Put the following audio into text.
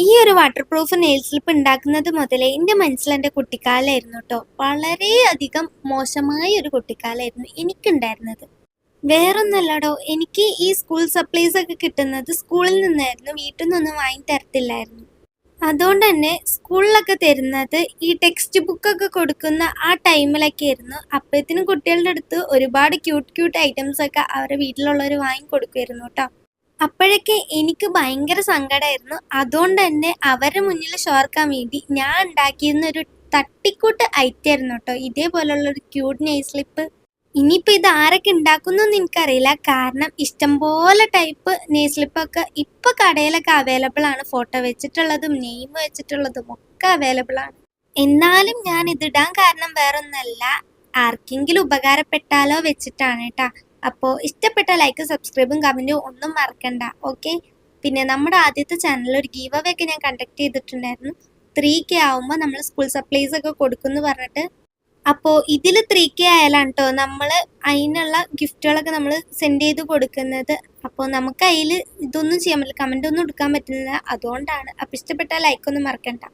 ഈ ഒരു water proof nail slip ഉണ്ടാക്കുന്നത് മുതലേ എൻ്റെ മനസ്സിൽ എൻ്റെ കുട്ടിക്കാലമായിരുന്നു കേട്ടോ. വളരെയധികം മോശമായ ഒരു കുട്ടിക്കാലമായിരുന്നു എനിക്കുണ്ടായിരുന്നത്. വേറൊന്നല്ലടോ, എനിക്ക് ഈ സ്കൂൾ സപ്ലൈസ് ഒക്കെ കിട്ടുന്നത് സ്കൂളിൽ നിന്നായിരുന്നു, വീട്ടിൽ നിന്നൊന്നും വാങ്ങി തരത്തില്ലായിരുന്നു. അതുകൊണ്ട് തന്നെ സ്കൂളിലൊക്കെ തരുന്നത് ഈ ടെക്സ്റ്റ് ബുക്കൊക്കെ കൊടുക്കുന്ന ആ ടൈമിലൊക്കെ ആയിരുന്നു. അപ്പോഴത്തേനും കുട്ടികളുടെ അടുത്ത് ഒരുപാട് ക്യൂട്ട് ഐറ്റംസ് ഒക്കെ അവരുടെ വീട്ടിലുള്ളവർ വാങ്ങി കൊടുക്കുമായിരുന്നു കേട്ടോ. അപ്പോഴൊക്കെ എനിക്ക് ഭയങ്കര സങ്കടമായിരുന്നു. അതുകൊണ്ട് തന്നെ അവരുടെ മുന്നിൽ ഷോർക്കാൻ വേണ്ടി ഞാൻ ഉണ്ടാക്കിയിരുന്ന ഒരു തട്ടിക്കൂട്ട് ഐറ്റമായിരുന്നു കേട്ടോ ഇതേപോലുള്ള ഒരു ക്യൂട്ട് നെയിൽ സ്ലിപ്പ്. ഇനിയിപ്പോൾ ഇത് ആരൊക്കെ ഉണ്ടാക്കുന്നൊന്നും എനിക്കറിയില്ല, കാരണം ഇഷ്ടംപോലെ ടൈപ്പ് നെയിൽ സ്ലിപ്പൊക്കെ ഇപ്പോൾ കടയിലൊക്കെ അവൈലബിൾ ആണ്. ഫോട്ടോ വെച്ചിട്ടുള്ളതും നെയിം വെച്ചിട്ടുള്ളതും ഒക്കെ അവൈലബിൾ ആണ്. എന്നാലും ഞാൻ ഇതിടാൻ കാരണം വേറൊന്നല്ല, ആർക്കെങ്കിലും ഉപകാരപ്പെട്ടാലോ വെച്ചിട്ടാണ് കേട്ടാ. അപ്പോൾ ഇഷ്ടപ്പെട്ട ലൈക്ക്, സബ്സ്ക്രൈബും കമൻറ്റും ഒന്നും മറക്കണ്ട. ഓക്കെ. പിന്നെ നമ്മുടെ ആദ്യത്തെ ചാനലിൽ ഒരു ഗീവ് അവേ ഒക്കെ ഞാൻ കണ്ടക്ട് ചെയ്തിട്ടുണ്ടായിരുന്നു. 3K ആവുമ്പോൾ നമ്മൾ സ്കൂൾ സപ്ലൈസ് ഒക്കെ കൊടുക്കുമെന്ന് പറഞ്ഞിട്ട്. അപ്പോൾ ഇതിൽ 3K ആയാലാണ് കേട്ടോ നമ്മൾ അതിനുള്ള ഗിഫ്റ്റുകളൊക്കെ നമ്മൾ സെൻഡ് ചെയ്ത് കൊടുക്കുന്നത്. അപ്പോൾ നമുക്ക് അതിൽ ഇതൊന്നും ചെയ്യാൻ പറ്റില്ല, കമൻ്റ് ഒന്നും എടുക്കാൻ പറ്റുന്നില്ല. അതുകൊണ്ടാണ്. അപ്പോൾ ഇഷ്ടപ്പെട്ട ലൈക്കൊന്നും മറക്കണ്ട.